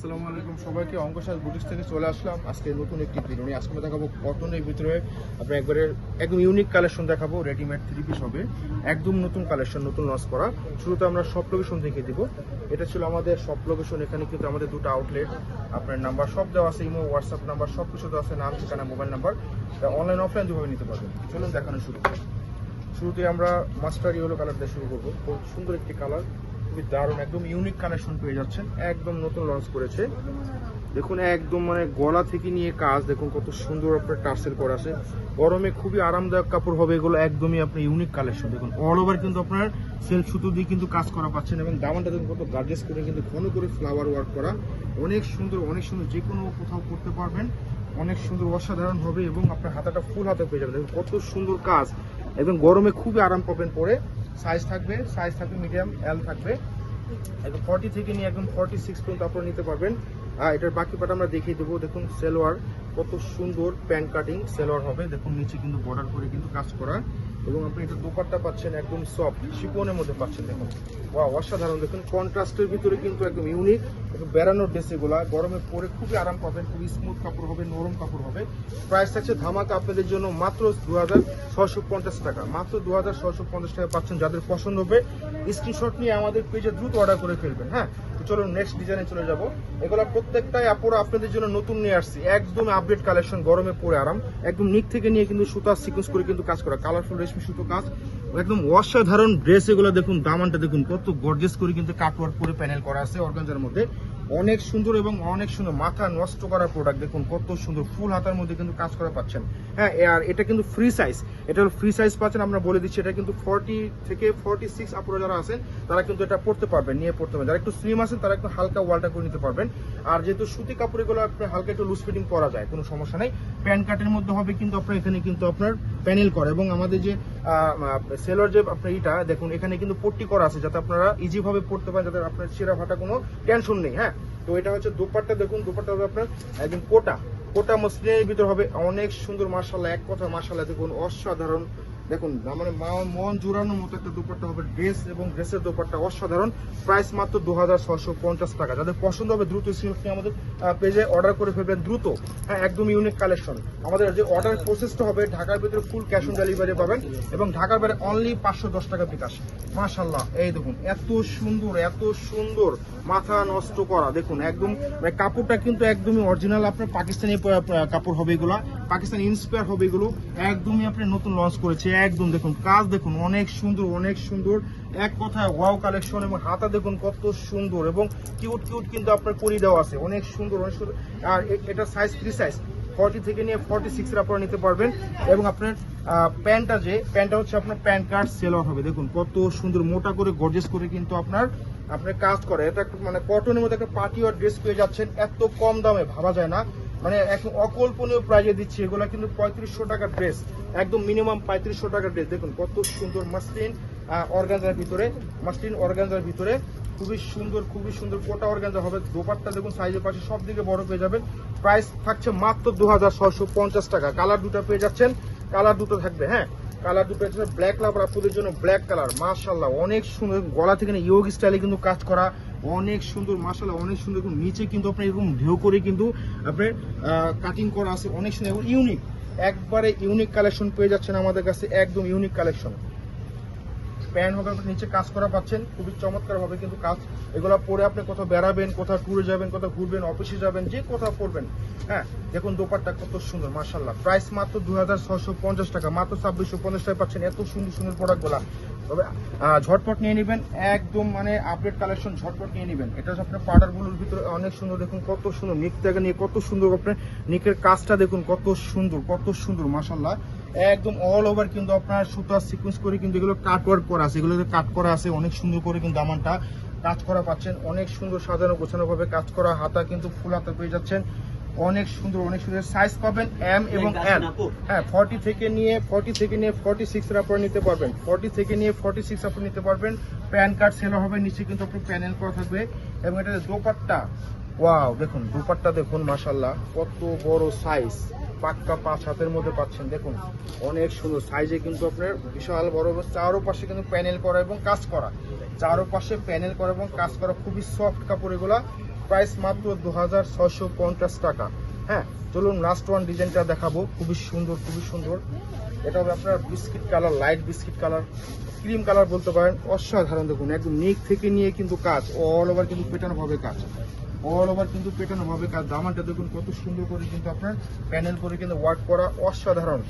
আসসালামু আলাইকুম সবাইকে। অঙ্কসাজ বুটিক্স থেকে চলে আসলাম আজকে নতুন একটি ভিডিও নিয়ে। আজকে দেখাবো কটনের ভিতরে আপনার একদম ইউনিক কালেকশন দেখাবো। রেডিমেড 3 পিস হবে, একদম নতুন কালেকশন, নতুন লঞ্চ করা। শুরুতে আমরা সব লোকেশন দেখিয়ে দিব। এটা ছিল আমাদের সব লোকেশন। এখানে কিন্তু আমাদের দুটো আউটলেট, আপনার নাম্বার সব দেওয়া আছে, ইমো হোয়াটসঅ্যাপ নাম্বার সব কিছু দেওয়া আছে, নাম ঠিকানা মোবাইল নাম্বার, অনলাইন অফলাইন দুভাবে নিতে পারবেন। চলুন দেখানো শুরু করি। শুরুতে আমরা মাস্টার ইয়েলো কালার দিয়ে শুরু করবো। খুব সুন্দর একটি কালার, খুবই দারুণ, একদম ইউনিক কালেকশন পেয়ে যাচ্ছেন। একদম নতুন লঞ্চ করেছে। দেখুন একদম গলা থেকে নিয়ে কাজ দেখুন কত সুন্দর আপনার টার্সেল করা আছে। গরমে খুবই আরামদায়ক কাপড় হবে এগুলো, একদমই আপনার ইউনিক কালেকশন। দেখুন অল ওভার কিন্তু আপনার সেলফ সুতো দিয়ে কিন্তু কাজ করা পাচ্ছেন, এবং দামানটা দেখুন কত গার্জেস করে কিন্তু ঘন করে ফ্লাওয়ার ওয়ার্ক করা। অনেক সুন্দর, অনেক সুন্দর, যে কোনো কোথাও করতে পারবেন। অনেক সুন্দর, অসাধারণ হবে, এবং আপনার হাতাটা ফুল হাতে পেয়ে যাবেন। দেখুন কত সুন্দর কাজ, একদম গরমে খুবই আরাম পাবেন পরে। সাইজ থাকবে মিডিয়াম, এল থাকবে, একদম 40 থেকে নিয়ে একদম 46 পর্যন্ত আপনারা নিতে পারবেন। এটার বাকি পাটা আমরা দেখিয়ে দেবো। দেখুন সেলোয়ার কত সুন্দর, প্যান্ট কাটিং সেলোয়ার হবে। দেখুন নিচে কিন্তু বর্ডার করে কিন্তু কাজ করা, এবং আপনি এটা দোপাট্টা পাচ্ছেন একদম সফট শিফনের মধ্যে পাচ্ছেন। দেখুন অসাধারণ। দেখুন কন্ট্রাস্টের ভিতরে কিন্তু একদম ইউনিক, বেড়ানোর ড্রেস এগুলা গরমে পরে খুবই আরাম পাবেন। খুবই স্মুথ কাপড় হবে, নরম কাপড় হবে। প্রাইস থাকছে ধামাকা আপনাদের জন্য মাত্র 2650 টাকা। মাত্র 2650 টাকা পাচ্ছেন। যাদের পছন্দ হবে স্ক্রিনশট নিয়ে আমাদের পেজে দ্রুত অর্ডার করে ফেলবেন। হ্যাঁ, তো চলুন নেক্সট ডিজাইনে চলে যাব। এগুলো প্রত্যেকটাই আপুরা আপনাদের জন্য নতুন নিয়ে আসছি, একদম আপডেট কালেকশন, গরমে পরে আরাম। একদম নিক থেকে নিয়ে কিন্তু সুতা সিকোয়েন্স করে কিন্তু কাজ করা, কালারফুল রেশমি সুতো কাজ, একদম অসাধারণ ড্রেস এগুলো। দেখুন দামানটা দেখুন কত গর্জিয়াস করে কিন্তু কাটওয়ার্ক করে প্যানেল করা আছে অর্গানজার মধ্যে। অনেক সুন্দর এবং অনেক সুন্দর, মাথা নষ্ট করা প্রোডাক্ট। দেখুন কত সুন্দর, ফুল হাতার মধ্যে কিন্তু কাজ করা পাচ্ছেন। হ্যাঁ, আর এটা কিন্তু ফ্রি সাইজ, এটা হলো ফ্রি সাইজ পাচ্ছেন। আমরা বলে দিচ্ছি এটা কিন্তু 40 থেকে 46 আপুরা যারা আছেন তারা কিন্তু এটা পড়তে পারবেন, নিয়ে পড়তে পারবেন। যারা একটু স্লিম আছেন তারা একটু হালকা ওয়ালটা করে নিতে পারবেন। আর যেহেতু সুতি কাপড় এগুলো আপনার হালকা একটু লুজ ফিটিং করা যায়, কোনো সমস্যা নেই। প্যান্ট কাটের মধ্যে হবে কিন্তু আপনার এখানে কিন্তু আপনার প্যানেল করা, এবং আমাদের যে সেলর যে আপনার এটা দেখুন এখানে কিন্তু পট্টি করা আছে, যাতে আপনারা ইজি ভাবে পড়তে পারেন, যাতে আপনার ছেঁড়া ফাটা কোনো টেনশন নেই। হ্যাঁ, তো এটা হচ্ছে দোপাট্টা। দেখুন দোপাট্টা হবে আপনার একদম কোটা মসলিনের ভিতর হবে, অনেক সুন্দর মাশাআল্লাহ। এক কথা মাশাআল্লাহ, দেখুন অসাধারণ। দেখুন মন জোড়ানোর মতো একটা দোপাট্টা হবে, ড্রেস এবং ড্রেসের দোপাট্টা অসাধারণ। প্রাইস মাত্র 2650 টাকা। যাদের পছন্দ হবে দ্রুত স্ক্রিনশট নিয়ে আমাদের পেজে অর্ডার করে ফেলবেন দ্রুত। হ্যাঁ, একদম ইউনিক কালেকশন। আমাদের যে অর্ডার প্রসেসটা হবে, ঢাকার ভিতরে ফুল ক্যাশ অন ডেলিভারি পাবেন, এবং ঢাকার বাইরে অনলি 510 টাকা বিকাশ। মাশাআল্লাহ, এই দেখুন এত সুন্দর, এত সুন্দর, মাথা নষ্ট করা। দেখুন একদম কাপড়টা কিন্তু একদমই অরিজিনাল আপনার পাকিস্তানি কাপড় হবে এগুলা, পাকিস্তানি ইন্সপায়ার হবে এগুলো। একদমই আপনি নতুন লঞ্চ করেছে। একদম দেখুন কাজ দেখুন অনেক সুন্দর, অনেক সুন্দর, এক কথায় ওয়াও কালেকশন। এবং হাতা দেখুন কত সুন্দর, এবং কিউট কিন্তু আপনার করি দেওয়া আছে, অনেক সুন্দর, অনেক সুন্দর। আর এটা সাইজ ফ্রি সাইজ 40 থেকে নিয়ে 46 এর আপনারা নিতে পারবেন। এবং আপনার প্যান্টটা হচ্ছে আপনার প্যান্ট কার্ড সেলর হবে। দেখুন কত সুন্দর, মোটা করে গর্জিয়াস করে কিন্তু আপনার কাজ করে। এটা একটু কটনের মধ্যে একটা পার্টি ওয়ার ড্রেস পেয়ে যাচ্ছেন এত কম দামে, ভাবা যায় না। এখন অকল্পনীয় প্রাইজে দিচ্ছি। এগুলো কিন্তু 3500 টাকার ড্রেস, একদম মিনিমাম 3500 টাকার ড্রেস। দেখুন কত সুন্দর মসলিন অর্গানজার ভিতরে খুবই সুন্দর কোটা অর্গানজা হবে। দোপাট্টা দেখুন সাইজের পাশে সব দিকে বড় পেয়ে যাবেন। প্রাইস থাকছে মাত্র 2650 টাকা। কালার দুটো পেয়ে যাচ্ছেন, কালার দুটো থাকবে। হ্যাঁ, কালার দুটো হচ্ছে ব্ল্যাক লাভার আপনাদের জন্য, ব্ল্যাক কালার। মাশাআল্লাহ অনেক সুন্দর, গলা থেকে ইয়োগ স্টাইলে কিন্তু কাজ করা, অনেক সুন্দর মাশাআল্লাহ, অনেক সুন্দর। নিচে কিন্তু আপনার এরকম ঢেউ করে কিন্তু আপনার কাটিং করা আছে, অনেক সুন্দর এবং ইউনিক, একবারে ইউনিক কালেকশন পেয়ে যাচ্ছেন আমাদের কাছে, একদম ইউনিক কালেকশন। প্যান্ট হবে নিচে কাজ করা পাচ্ছেন, খুবই চমৎকার হবে কিন্তু কাজ। এগুলো পরে আপনি কোথাও বেড়াবেন, কোথাও ট্যুরে যাবেন, কোথাও ঘুরবেন, অফিসে যাবেন, যে কোথাও পরবেন। হ্যাঁ, দেখুন দোপাট্টা কত সুন্দর মাশাআল্লাহ। প্রাইস মাত্র 2650 টাকা। মাত্র 2650 টাকা পাচ্ছেন এত সুন্দর প্রোডাক্টগুলো। তবে ঝটপট নিয়ে নেবেন, একদম আপডেট কালেকশন, ঝটপট নিয়ে নেবেন। এটা হচ্ছে আপনার পাউডারগুলোর ভিতরে অনেক সুন্দর। দেখুন কত সুন্দর, নিক থেকে নিয়ে কত সুন্দর আপনার নিকের কাজটা দেখুন কত সুন্দর মাশাআল্লাহ। একদম অল ওভার কিন্তু আপনার সুতা সিকোয়েন্স করে কিন্তু এগুলো কাট ওয়ার্ক করা আছে, এগুলো কাট করা আছে, অনেক সুন্দর করে কিন্তু দামানটা কাজ করা পাচ্ছেন। অনেক সুন্দর সাজানো গোছানো ভাবে কাজ করা, হাতা কিন্তু ফুল হাতা পেয়ে যাচ্ছেন। অনেক সুন্দর সাইজ পাবেন এম এবং এল। হ্যাঁ, 40 থেকে নিয়ে 46 এর আপনারা নিতে পারবেন, 40 থেকে নিয়ে 46 আপনারা নিতে পারবেন। প্যান কার্ড সেল হবে, নিচে কিন্তু আপনার প্যানেল করা থাকবে। এবং এটা দোপাট্টা, ওয়াও দেখুন দোপাট্টা দেখুন মাশাআল্লাহ কত বড় সাইজ, পাক্কা 5 হাতের মধ্যে পাচ্ছেন। দেখুন অনেক সুন্দর সাইজে কিন্তু আপনার বিশাল বড়, চারো পাশে কিন্তু প্যানেল করা এবং কাজ করা, খুবই সফট কাপড় এগুলা। প্রাইস মাত্র 2650 টাকা। হ্যাঁ, চলুন লাস্ট ওয়ান ডিজাইনটা দেখাবো, খুবই সুন্দর খুবই সুন্দর। এটা হবে আপনার biscuit colour, light biscuit colour, cream colour বলতে পারেন। অসাধারণ, দেখুন একদম নেক থেকে নিয়ে কিন্তু কাজ অল ওভার কিন্তু পেটানো ভাবে কাজ, অল ওভার কিন্তু পেটানো ভাবে কাজ। দামানটা দেখুন কত সুন্দর করে কিন্তু আপনার প্যানেল করে কিন্তু ওয়ার্ক করা, অসাধারণ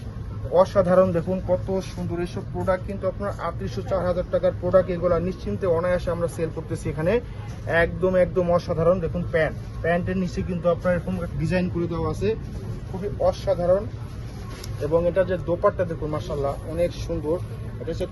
অসাধারণ। দেখুন কত সুন্দর এইসব প্রোডাক্ট কিন্তু আপনার 3800-4000 টাকার প্রোডাক্ট, এগুলো নিশ্চিন্তে অনায়াসে আমরা সেল করতেছি এখানে। একদম একদম অসাধারণ। দেখুন প্যান্টের নিচে কিন্তু আপনার এরকম ডিজাইন করে দেওয়া আছে, খুবই অসাধারণ। এবং এটা যে দোপাট্টা দেখুন মাশাআল্লাহ অনেক সুন্দর। এটা হচ্ছে